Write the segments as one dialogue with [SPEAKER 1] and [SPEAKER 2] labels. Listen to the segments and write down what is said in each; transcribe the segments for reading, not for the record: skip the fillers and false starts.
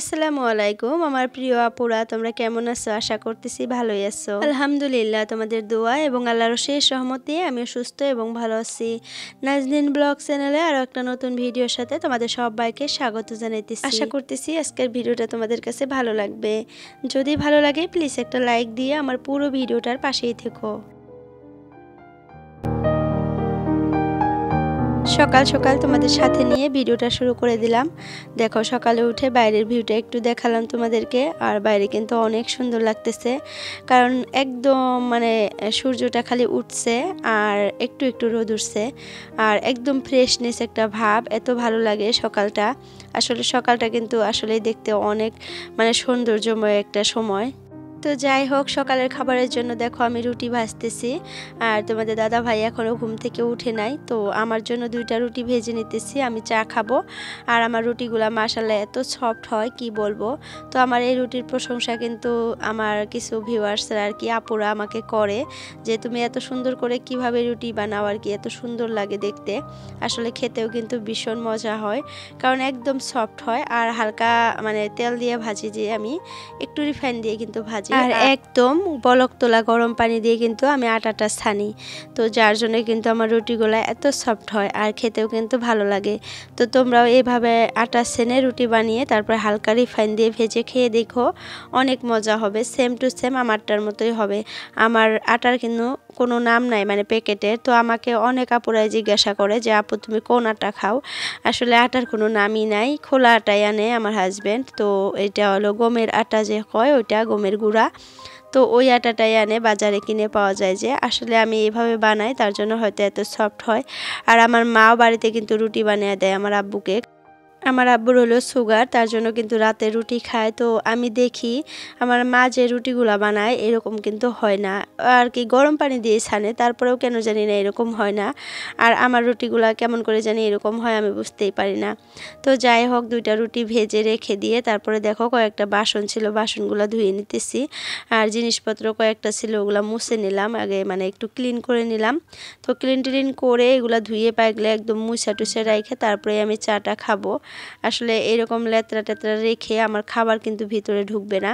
[SPEAKER 1] আসসালামু আলাইকুম আমার প্রিয় আপুরা, তোমরা কেমন আছো? আশা করতেছি ভালোই আছো। আলহামদুলিল্লাহ, তোমাদের দোয়া এবং আল্লাহর অশেষ রহমতে আমি সুস্থ এবং ভালো আছি। নাজনীন ব্লগ চ্যানেলে আরো একটা নতুন ভিডিওর সাথে তোমাদের সবাইকে স্বাগত জানাইতেছি। আশা করতেছি আজকের ভিডিওটা তোমাদের কাছে ভালো লাগবে। যদি ভালো লাগে প্লিজ একটা লাইক দিয়ে আমার পুরো ভিডিওটার পাশেই থেকো। সকাল সকাল তোমাদের সাথে নিয়ে ভিডিওটা শুরু করে দিলাম। দেখো, সকালে উঠে বাইরের ভিউটা একটু দেখালাম তোমাদেরকে। আর বাইরে কিন্তু অনেক সুন্দর লাগতেছে, কারণ একদম সূর্যটা খালি উঠছে আর একটু একটু রোদ উঠছে, আর একদম ফ্রেশনেস একটা ভাব, এত ভালো লাগে সকালটা। আসলে সকালটা কিন্তু আসলে দেখতে অনেক সৌন্দর্যময় একটা সময়। তো যাই হোক, সকালের খাবারের জন্য দেখো আমি রুটি ভাজতেছি, আর তোমাদের দাদা ভাই এখনও ঘুম থেকে উঠে নাই, তো আমার জন্য 2টা রুটি ভেজে নিতেছি। আমি চা খাবো। আর আমার রুটিগুলা মাশাআল্লাহ এত সফট হয় কি বলবো। তো আমার এই রুটির প্রশংসা কিন্তু আমার কিছু ভিউয়ার্সরা আর কি আপুরা আমাকে করে, যে তুমি এত সুন্দর করে কিভাবে রুটি বানাও, আর কি এত সুন্দর লাগে দেখতে। আসলে খেতেও কিন্তু ভীষণ মজা হয়, কারণ একদম সফট হয়। আর হালকা তেল দিয়ে ভাজি, যে আমি একটু রিফাইন দিয়ে কিন্তু ভাজি, আর একদম বলক তোলা গরম পানি দিয়ে কিন্তু আমি আটাটা ছানি। তো যার জন্য কিন্তু আমার রুটিগুলো এত সফট হয় আর খেতেও কিন্তু ভালো লাগে। তো তোমরাও এইভাবে আটা ছেনে রুটি বানিয়ে তারপর হালকা রিফাইন দিয়ে ভেজে খেয়ে দেখো, অনেক মজা হবে। সেম টু সেম আমারটার মতোই হবে। আমার আটার কিন্তু কোনো নাম নাই প্যাকেটের। তো আমাকে অনেক আপুরাই জিজ্ঞাসা করে যে আপু তুমি কোন আটা খাও। আসলে আটার কোনো নামই নাই, খোলা আটাই আনে আমার হাজব্যান্ড। তো এটা হলো গমের আটা, যে হয় ওইটা গমের গুঁড়া। তো ওই আটাটাই আনে, বাজারে কিনে পাওয়া যায়। যে আসলে আমি এইভাবে বানাই, তার জন্য হয়তো এত সফট হয়। আর আমার মাও বাড়িতে কিন্তু রুটি বানিয়ে দেয় আমার আব্বুকে। আমার আব্বুর হলো সুগার, তার জন্য কিন্তু রাতে রুটি খায়। তো আমি দেখি আমার মা যে রুটিগুলা বানায় এরকম কিন্তু হয় না, আর কি গরম পানি দিয়ে ছানে, তারপরেও কেন জানি না এরকম হয় না। আর আমার রুটিগুলা কেমন করে জানি এরকম হয়, আমি বুঝতেই পারি না। তো যাই হোক, 2টা রুটি ভেজে রেখে দিয়ে তারপরে দেখো কয়েকটা বাসন ছিল, বাসনগুলো ধুয়ে নিতেছি। আর জিনিসপত্র কয়েকটা ছিল, ওগুলো মুছে নিলাম আগে, একটু ক্লিন করে নিলাম। তো ক্লিন করে এগুলা ধুয়ে পাইগুলো একদম মুছা টুছে রেখে তারপরে আমি চাটা খাবো। আসলে এরকম লেতরা টেতরা রেখে আমার খাবার কিন্তু ভিতরে ঢুকবে না।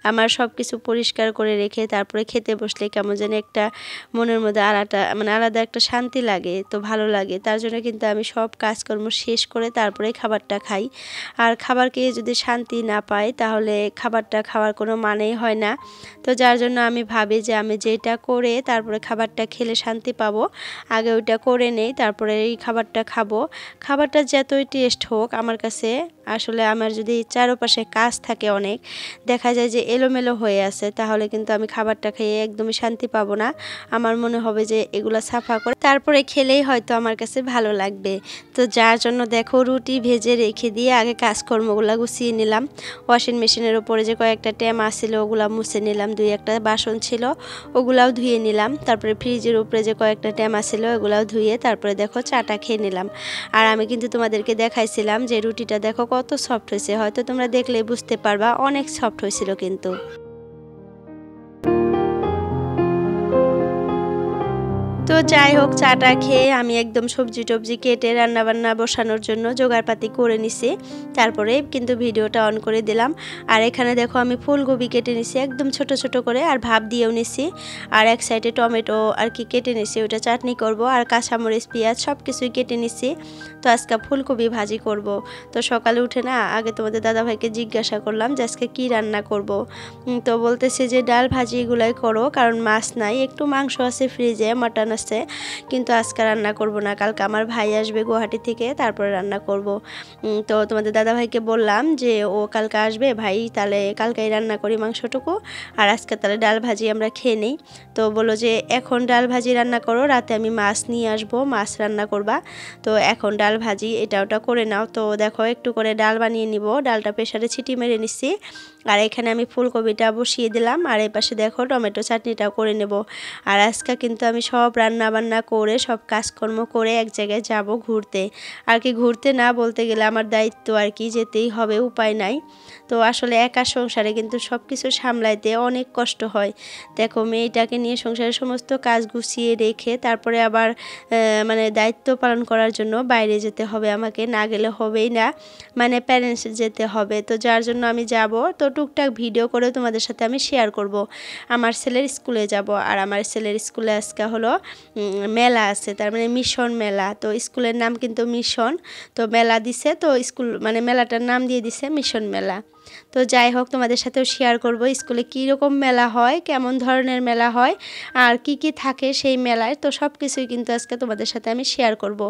[SPEAKER 1] আমার সব কিছু পরিষ্কার করে রেখে তারপরে খেতে বসলে কেমন যেন একটা মনের মধ্যে আলাদা একটা শান্তি লাগে, তো ভালো লাগে। তার জন্য কিন্তু আমি সব কাজকর্ম শেষ করে তারপরে খাবারটা খাই। আর খাবারকে যদি শান্তি না পাই তাহলে খাবারটা খাওয়ার কোনো মানেই হয় না। তো যার জন্য আমি ভাবি যে আমি যেটা করে তারপরে খাবারটা খেলে শান্তি পাবো, আগে ওইটা করে নেই, তারপরে এই খাবারটা খাবো। খাবারটা যতই টেস্ট হোক আমার কাছে, আসলে আমার যদি চারপাশে কাজ থাকে অনেক, দেখা যায় যে এলোমেলো হয়ে আছে, তাহলে কিন্তু আমি খাবারটা খেয়ে একদমই শান্তি পাবো না। আমার মনে হবে যে এগুলো সাফা করে তারপরে খেলেই হয়তো আমার কাছে ভালো লাগবে। তো যার জন্য দেখো রুটি ভেজে রেখে দিয়ে আগে কাজকর্মগুলো গুছিয়ে নিলাম। ওয়াশিং মেশিনের উপরে যে কয়েকটা ট্যামা ছিল ওগুলা মুছে নিলাম, 2-1টা বাসন ছিল ওগুলাও ধুয়ে নিলাম। তারপরে ফ্রিজের উপরে যে কয়েকটা ট্যামা ছিল ওগুলাও ধুয়ে তারপরে দেখো চাটা খেয়ে নিলাম। আর আমি কিন্তু তোমাদেরকে দেখাইছিলাম যে রুটিটা দেখো কত সফট হয়েছে, হয়তো তোমরা দেখলে বুঝতে পারবা, অনেক সফট হয়েছিল কিন্তু। তো যাই হোক, চাটা খেয়ে আমি একদম সবজি টবজি কেটে রান্নাবান্না বসানোর জন্য জোগাড়পাতি করে নিছি। তারপরে কিন্তু ভিডিওটা অন করে দিলাম। আর এখানে দেখো আমি ফুলকপি কেটে নিছি একদম ছোট ছোট করে, আর ভাপ দিয়েও নিছি। আর এক সাইডে টমেটো আর কি কেটে নিছি, ওটা চাটনি করব। আর কাঁচামরিচ পেঁয়াজ সব কিছুই কেটে নিছি। তো আজকে ফুলকপি ভাজি করব। তো সকালে উঠে না আগে তোমাদের দাদাভাইকে জিজ্ঞাসা করলাম যে আজকে কী রান্না করব। তো বলতেছে যে ডাল ভাজি এগুলাই করো, কারণ মাছ নাই, একটু মাংস আছে ফ্রিজে, মাটন আছে, কিন্তু আজকে রান্না করব না, কালকে আমার ভাই আসবে গুয়াহাটি থেকে, তারপরে রান্না করব। তো তোমাদের দাদাভাইকে বললাম যে ও কালকে আসবে ভাই, তাহলে কালকেই রান্না করি মাংসটুকু, আর আজকে তাহলে ডাল ভাজি আমরা খেয়ে নিই। তো বললো যে এখন ডাল ভাজি রান্না করো, রাতে আমি মাছ নিয়ে আসবো, মাছ রান্না করবা, তো এখন ডাল ভাজি এটা ওটা করে নাও। তো দেখো একটু করে ডাল বানিয়ে নিব, ডালটা প্রেসারে ছিটি মেরে নিচ্ছি। আর এখানে আমি ফুলকপিটা বসিয়ে দিলাম, আর এই পাশে দেখো টমেটো চাটনিটাও করে নেব। আর আজকে কিন্তু আমি সব রান্না রান্না বান্না করে সব কাজকর্ম করে এক জায়গায় যাব ঘুরতে। আর কি ঘুরতে না বলতে গেলে আমার দায়িত্ব আর কি, যেতেই হবে, উপায় নাই। তো আসলে একা সংসারে কিন্তু সব কিছু সামলাইতে অনেক কষ্ট হয়। দেখো মেয়েটাকে নিয়ে সংসারের সমস্ত কাজ গুছিয়ে রেখে তারপরে আবার মানে দায়িত্ব পালন করার জন্য বাইরে যেতে হবে আমাকে, না গেলে হবেই না, মানে প্যারেন্টস যেতে হবে। তো যার জন্য আমি যাব, তো টুকটাক ভিডিও করে তোমাদের সাথে আমি শেয়ার করব। আমার ছেলের স্কুলে যাব, আর আমার ছেলের স্কুলে আজকে হলো মেলা আছে, তার মানে মিশন মেলা। তো স্কুলের নাম কিন্তু মিশন, তো মেলা দিছে, তো স্কুল মানে মেলাটার নাম দিয়ে দিছে মিশন মেলা। তো যাই হোক তোমাদের সাথেও শেয়ার করব স্কুলে কী রকম মেলা হয়, কেমন ধরনের মেলা হয়, আর কি কি থাকে সেই মেলায়। তো সব কিছুই কিন্তু আজকে তোমাদের সাথে আমি শেয়ার করব।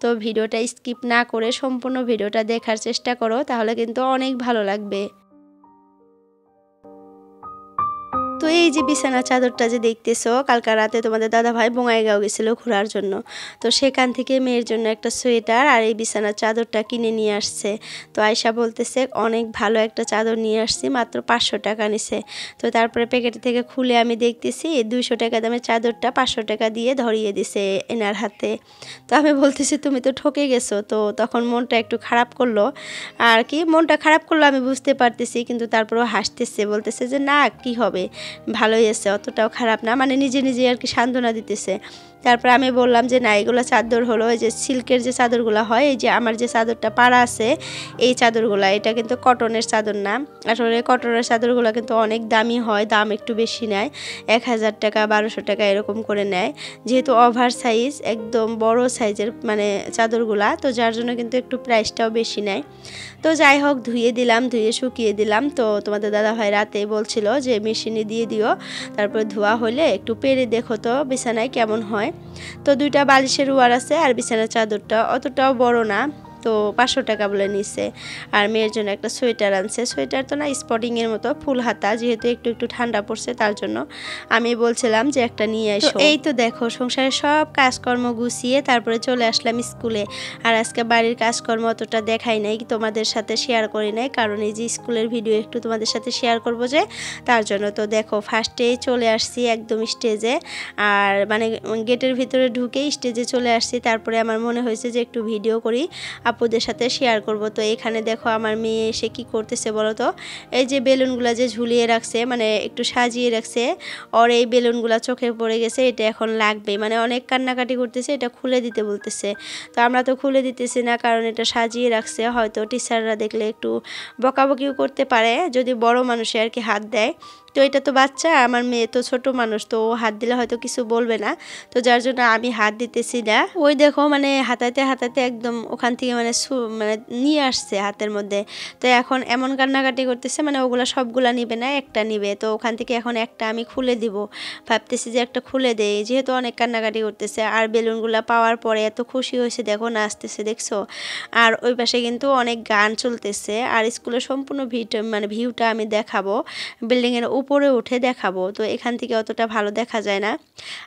[SPEAKER 1] তো ভিডিওটা স্কিপ না করে সম্পূর্ণ ভিডিওটা দেখার চেষ্টা করো, তাহলে কিন্তু অনেক ভালো লাগবে। তো এই যে বিছানা চাদরটা যে দেখতেছো, কালকা রাতে তোমাদের দাদাভাই বঙ্গাইগাঁও গেছিল ঘোরার জন্য। তো সেখান থেকে মেয়ের জন্য একটা সোয়েটার আর এই বিছানার চাদরটা কিনে নিয়ে আসছে। তো আয়শা বলতেছে অনেক ভালো একটা চাদর নিয়ে আসছি, মাত্র 500 টাকা নিছে। তো তারপরে প্যাকেট থেকে খুলে আমি দেখতেছি 200 টাকা দামের চাদরটা 500 টাকা দিয়ে ধরিয়ে দিছে এনার হাতে। তো আমি বলতেছি তুমি তো ঠকে গেছো। তো তখন মনটা একটু খারাপ করলো, আর কি মনটা খারাপ করলো আমি বুঝতে পারতেছি, কিন্তু তারপরেও হাসতেছে, বলতেছে যে না কি হবে, ভালোই আছে, অতটাও খারাপ না, মানে নিজে নিজে আর কি সান্ত্বনা দিতেছে। তারপর আমি বললাম যে না এগুলো চাদর হলো এই যে সিল্কের যে চাদরগুলো হয়, এই যে আমার যে চাদরটা পাড়া আছে এই চাদরগুলো, এটা কিন্তু কটনের চাদর না। আসলে কটনের চাদরগুলো কিন্তু অনেক দামি হয়, দাম একটু বেশি নেয়, 1000 টাকা 1200 টাকা এরকম করে নেয়, যেহেতু ওভার সাইজ একদম বড় সাইজের মানে চাদরগুলা, তো যার জন্য কিন্তু একটু প্রাইসটাও বেশি নেয়। তো যাই হোক ধুয়ে দিলাম, ধুয়ে শুকিয়ে দিলাম। তো তোমাদের দাদাভাই রাতে বলছিল যে মেশিনে দিয়ে দিও, তারপর ধোয়া হলে একটু পেরে দেখো তো বিছানায় কেমন হয়। তো 2টা বালিশের ওয়ার আছে, আর বিছানার চাদরটা অতটাও বড় না, তো 500 টাকা বলে নিছে। আর মেয়ের জন্য একটা সোয়েটার আনছে, সোয়েটার তো না স্পটিংয়ের মতো ফুল হাতা, যেহেতু একটু একটু ঠান্ডা পড়ছে তার জন্য আমি বলছিলাম যে একটা নিয়ে এসো। এই তো দেখো সংসারের সব কাজকর্ম গুছিয়ে তারপরে চলে আসলাম স্কুলে। আর আজকে বাড়ির কাজকর্ম অতটা দেখাই নাই, তোমাদের সাথে শেয়ার করি নাই, কারণ এই যে স্কুলের ভিডিও একটু তোমাদের সাথে শেয়ার করব যে তার জন্য। তো দেখো ফার্স্টেই চলে আসছি একদম স্টেজে, আর মানে গেটের ভিতরে ঢুকেই স্টেজে চলে আসছি। তারপরে আমার মনে হয়েছে যে একটু ভিডিও করি, আপুদের সাথে শেয়ার করব। তো এখানে দেখো আমার মেয়ে এসে কি করতেছে বলো তো, এই যে বেলুনগুলো যে ঝুলিয়ে রাখছে, মানে একটু সাজিয়ে রাখছে, ওর এই বেলুনগুলো চোখে পড়ে গেছে, এটা এখন লাগবে, মানে অনেক কান্নাকাটি করতেছে, এটা খুলে দিতে বলতেছে। তো আমরা তো খুলে দিতেছি না, কারণ এটা সাজিয়ে রাখছে, হয়তো টিচাররা দেখলে একটু বকাবকিও করতে পারে যদি বড় মানুষে আর কি হাত দেয়। তো এটা তো বাচ্চা, আমার মেয়ে তো ছোট মানুষ, তো ও হাত দিলে হয়তো কিছু বলবে না, তো যার জন্য আমি হাত দিতেছি না। ওই দেখো মানে হাতাতে হাতাতে একদম ওখান থেকে মানে মানে নিয়ে আসছে হাতের মধ্যে। তো এখন এমন কান্নাকাটি করতেছে, মানে ওগুলা সবগুলা নিবে না, একটা নিবে। তো ওখান থেকে এখন একটা আমি খুলে দিব, ভাবতেছি যে একটা খুলে দেই, যেহেতু অনেক কান্নাকাটি করতেছে। আর বেলুনগুলা পাওয়ার পরে এত খুশি হয়েছে, দেখো নাচতেছে দেখছো। আর ওই পাশে কিন্তু অনেক গান চলতেছে, আর স্কুলের সম্পূর্ণ মানে ভিউটা আমি দেখাবো, বিল্ডিংয়ের উপরে উঠে দেখাবো। তো এখান থেকে অতটা ভালো দেখা যায় না।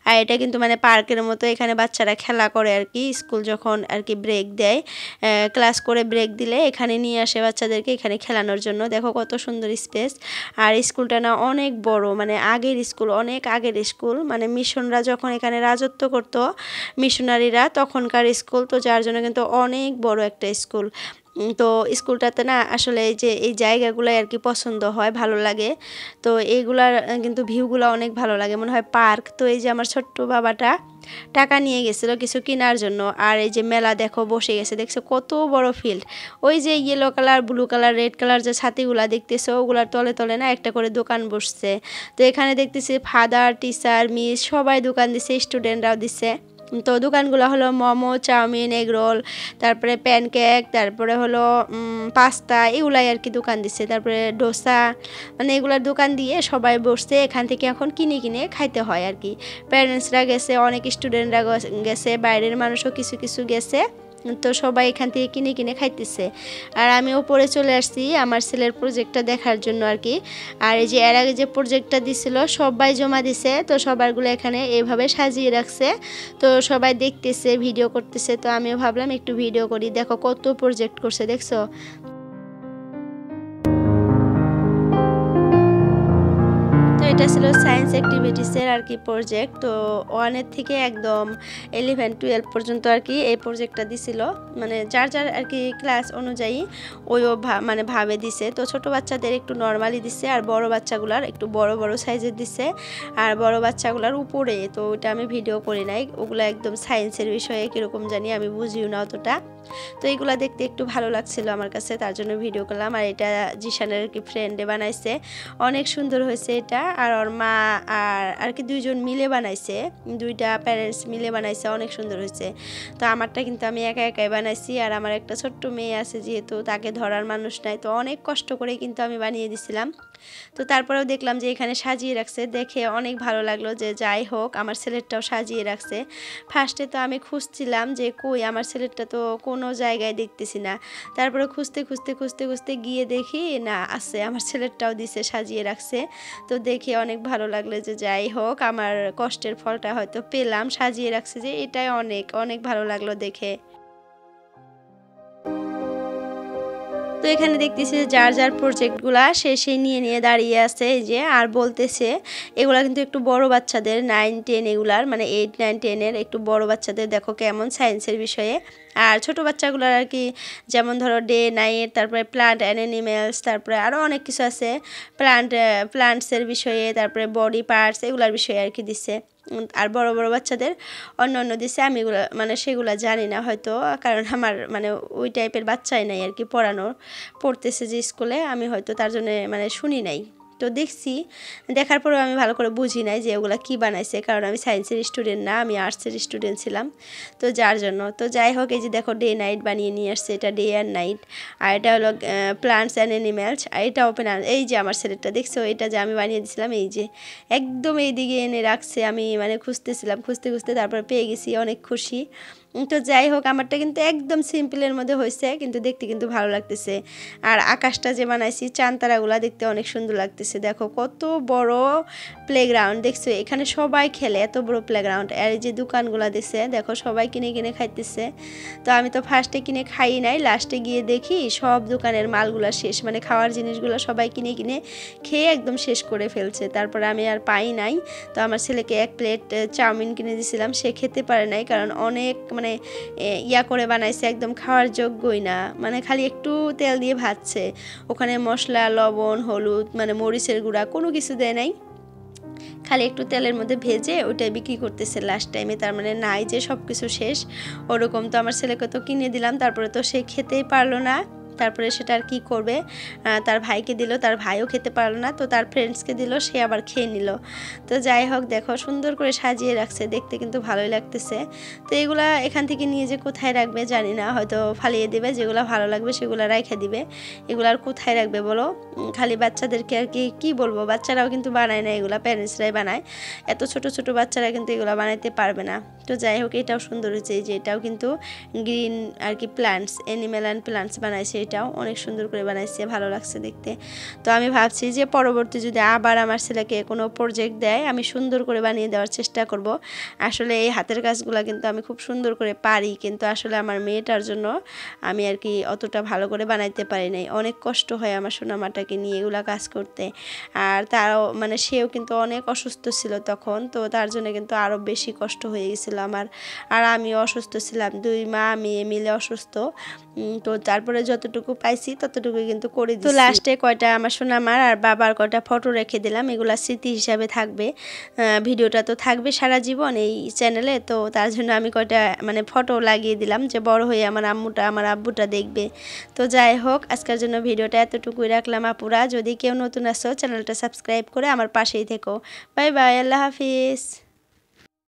[SPEAKER 1] আর এটা কিন্তু মানে পার্কের মতো, এখানে বাচ্চারা খেলা করে আর কি, স্কুল যখন আর কি ব্রেক দেয়, ক্লাস করে ব্রেক দিলে এখানে নিয়ে আসে বাচ্চাদেরকে এখানে খেলানোর জন্য। দেখো কত সুন্দর স্পেস। আর স্কুলটা না অনেক বড়, মানে আগের স্কুল, অনেক আগের স্কুল, মানে মিশনরা যখন এখানে রাজত্ব করতো, মিশনারিরা তখনকার স্কুল, তো যার জন্য কিন্তু অনেক বড় একটা স্কুল। তো স্কুলটাতে না আসলে এই যে এই জায়গাগুলো আর কি পছন্দ হয়, ভালো লাগে। তো এইগুলার কিন্তু ভিউগুলো অনেক ভালো লাগে, মনে হয় পার্ক। তো এই যে আমার ছোট্ট বাবাটা টাকা নিয়ে গেছিলো কিছু কেনার জন্য, আর এই যে মেলা দেখো বসে গেছে, দেখছো কত বড় ফিল্ড। ওই যে yellow colour blue colour red colour যে ছাতিগুলা দেখতেছো, ওগুলার তলে তলে না একটা করে দোকান বসছে। তো এখানে দেখতেছি ফাদার টিচার মিস সবাই দোকান দিছে, স্টুডেন্টরাও দিছে। তো দোকানগুলো হলো মোমো, চাউমিন, এগ রোল, তারপরে প্যানকেক, তারপরে হলো পাস্তা, এগুলাই আর কি দোকান দিচ্ছে। তারপরে ডোসা, মানে এগুলার দোকান দিয়ে সবাই বসছে, এখান থেকে এখন কিনে কিনে খাইতে হয় আর কি। প্যারেন্টসরা গেছে, অনেক স্টুডেন্টরা গেছে, বাইরের মানুষও কিছু কিছু গেছে। তো সবাই এখান থেকে কিনে কিনে খাইতেছে। আর আমি ওপরে চলে আসছি আমার ছেলের প্রজেক্টটা দেখার জন্য আর কি। আর এই যে এর আগে যে প্রজেক্টটা দিছিল সবাই জমা দিছে, তো সবারগুলো এখানে এইভাবে সাজিয়ে রাখছে। তো সবাই দেখতেছে, ভিডিও করতেছে, তো আমিও ভাবলাম একটু ভিডিও করি। দেখো কত প্রজেক্ট করছে দেখছো। তো এটা ছিল সায়েন্স অ্যাক্টিভিটিসের আর কি প্রজেক্ট। তো 1 থেকে একদম 11-12 পর্যন্ত আর কি এই প্রজেক্টটা দিছিল, মানে যার যার আর কি ক্লাস অনুযায়ী মানে ভাবে দিছে। তো ছোট বাচ্চাদের একটু নর্মালি দিছে, আর বড় বাচ্চাগুলার একটু বড় বড় সাইজের দিছে, আর বড় বাচ্চাগুলার উপরে। তো ওটা আমি ভিডিও করি নাই, ওগুলো একদম সায়েন্সের বিষয়ে কীরকম জানি, আমি বুঝিও না অতটা। তো এইগুলা দেখতে একটু ভালো লাগছিল আমার কাছে, তার জন্য ভিডিও করলাম। আর এটা জিশানের আর কি ফ্রেন্ডে বানাইছে, অনেক সুন্দর হয়েছে এটা। আর ওর মা আর কি দুইজন মিলে বানাইছে, দুইটা প্যারেন্টস মিলে বানাইছে, অনেক সুন্দর হয়েছে। তো আমারটা কিন্তু আমি একা একাই বানাইছি, আর আমার একটা ছোট্ট মেয়ে আছে, যেহেতু তাকে ধরার মানুষ নাই, তো অনেক কষ্ট করে কিন্তু আমি বানিয়ে দিছিলাম। তো তারপরেও দেখলাম যে এখানে সাজিয়ে রাখছে, দেখে অনেক ভালো লাগলো যে যাই হোক আমার ছেলেরটাও সাজিয়ে রাখছে। ফার্স্টে তো আমি খুঁজছিলাম যে কই আমার ছেলেরটা তো কোনো জায়গায় দেখতেছি না, তারপরে খুঁজতে খুঁজতে খুঁজতে খুঁজতে গিয়ে দেখি না আছে, আমার ছেলেরটাও দিছে, সাজিয়ে রাখছে। তো দেখে অনেক ভালো লাগলো যে যাই হোক আমার কষ্টের ফলটা হয়তো পেলাম, সাজিয়ে রাখছে যে, এটাই অনেক অনেক ভালো লাগলো দেখে। তো এখানে দেখতেছি যার যার প্রজেক্টগুলা সে নিয়ে নিয়ে দাঁড়িয়ে আছে এই যে, আর বলতেছে এগুলা কিন্তু একটু বড় বাচ্চাদের 9-10 এগুলার, মানে 8-9-10 এর একটু বড় বাচ্চাদের দেখো কেমন সায়েন্সের বিষয়ে। আর ছোট বাচ্চাগুলোর আর কি যেমন ধরো ডে নাইট, তারপরে প্লান্ট অ্যান্ড অ্যানিমেলস, তারপরে আরও অনেক কিছু আছে, প্লান্টসের বিষয়ে, তারপরে বডি পার্টস এগুলার বিষয়ে আর কি দিছে। আর বড় বড় বাচ্চাদের অন্য দিছে, আমি এগুলো মানে সেগুলো জানি না হয়তো, কারণ আমার মানে ওই টাইপের বাচ্চাই নাই আর কি পড়তেছে যে স্কুলে, আমি হয়তো তার জন্য মানে শুনি নাই। তো দেখছি, দেখার পরেও আমি ভালো করে বুঝি নাই যে ওগুলা কী বানাইছে, কারণ আমি সায়েন্সের স্টুডেন্ট না, আমি আর্টসের স্টুডেন্ট ছিলাম। তো যার জন্য তো যাই হোক, এই যে দেখো ডে নাইট বানিয়ে নিয়ে আসছে, এটা ডে অ্যান্ড নাইট। আর এটা হলো প্লান্টস অ্যান্ড অ্যানিমেলস, আর এটা ওপেন। এই যে আমার ছেলেটা দেখছো, এটা যে আমি বানিয়ে দিয়েছিলাম, এই যে একদম এই দিকে এনে রাখছে, আমি মানে খুঁজতেছিলাম, খুঁজতে খুঁজতে তারপর পেয়ে গেছি, অনেক খুশি। তো যাই হোক আমারটা কিন্তু একদম সিম্পলের মধ্যে হয়েছে, কিন্তু দেখতে কিন্তু ভালো লাগতেছে। আর আকাশটা যে বানাইছি, চাঁদতারাগুলা দেখতে অনেক সুন্দর লাগতেছে। দেখো কত বড় প্লেগ্রাউন্ড, দেখছো এখানে সবাই খেলে, এত বড় প্লেগ্রাউন্ড। আর এই যে দোকানগুলা দিছে, দেখো সবাই কিনে কিনে খাইতেছে। তো আমি তো ফার্স্টে কিনে খাই নাই, লাস্টে গিয়ে দেখি সব দোকানের মালগুলা শেষ, মানে খাওয়ার জিনিসগুলো সবাই কিনে কিনে খেয়ে একদম শেষ করে ফেলছে। তারপরে আমি আর পাই নাই, তো আমার ছেলেকে 1 প্লেট চাউমিন কিনে দিয়েছিলাম, সে খেতে পারে নাই, কারণ অনেক মানে ইয়া করে বানাইছে, একদম খাওয়ার যোগ্যই না, মানে খালি একটু তেল দিয়ে ভাজছে, ওখানে মশলা, লবণ, হলুদ, মানে মরিচের গুঁড়া কোনো কিছু দেয় নাই, খালি একটু তেলের মধ্যে ভেজে ওইটাই বিক্রি করতেছে লাস্ট টাইমে। তার মানে নাই যে সব কিছু শেষ ওরকম। তো আমার ছেলেকে তো কিনে দিলাম, তারপরে তো সে খেতেই পারলো না, তারপরে সেটা আর কি করবে, তার ভাইকে দিল, তার ভাইও খেতে পারলো না, তো তার ফ্রেন্ডসকে দিল, সে আবার খেয়ে নিল। তো যাই হোক দেখো সুন্দর করে সাজিয়ে রাখছে, দেখতে কিন্তু ভালোই লাগতেছে। তো এগুলা এখান থেকে নিয়ে যে কোথায় রাখবে জানি না, হয়তো ফালিয়ে দেবে, যেগুলো ভালো লাগবে সেগুলো রেখে দিবে, এগুলো আর কোথায় রাখবে বলো। খালি বাচ্চাদেরকে আর কি বলবো, বাচ্চারাও কিন্তু বানায় না, এগুলা প্যারেন্টসরাই বানায়, এত ছোট ছোট বাচ্চারা কিন্তু এগুলো বানাইতে পারবে না। তো যাই হোক এটাও সুন্দর হয়েছে, এই যে এটাও কিন্তু গ্রিন আর কি প্লান্টস, অ্যানিমেল অ্যান্ড প্লান্টস বানাইছে, এটাও অনেক সুন্দর করে বানাইছে, ভালো লাগছে দেখতে। তো আমি ভাবছি যে পরবর্তী যদি আবার আমার ছেলেকে কোনো প্রজেক্ট দেয়, আমি সুন্দর করে বানিয়ে দেওয়ার চেষ্টা করব। আসলে এই হাতের কাজগুলো কিন্তু আমি খুব সুন্দর করে পারি, কিন্তু আসলে আমার মেয়েটার জন্য আমি আর কি অতটা ভালো করে বানাইতে পারি নাই, অনেক কষ্ট হয় আমার সোনামাটাকে নিয়ে এগুলো কাজ করতে। আর তারও মানে সেও কিন্তু অনেক অসুস্থ ছিল তখন, তো তার জন্য কিন্তু আরও বেশি কষ্ট হয়ে গেছিলো আমার, আর আমিও অসুস্থ ছিলাম, 2 মা মেয়ে মিলে অসুস্থ। তো তারপরে যতটুকু পাইছি ততটুকু কিন্তু করে দিই। তো লাস্টে কয়টা আমার সোনামার আর বাবার কয়টা ফটো রেখে দিলাম, এগুলা স্মৃতি হিসাবে থাকবে, ভিডিওটা তো থাকবে সারা জীবন এই চ্যানেলে, তো তার জন্য আমি কয়টা মানে ফটো লাগিয়ে দিলাম, যে বড় হয়ে আমার আম্মুটা আমার আব্বুটা দেখবে। তো যাই হোক আজকের জন্য ভিডিওটা এতটুকুই রাখলাম আপুরা, যদি কেউ নতুন আসো চ্যানেলটা সাবস্ক্রাইব করে আমার পাশেই থেকো। বাই বাই, আল্লাহ হাফিজ।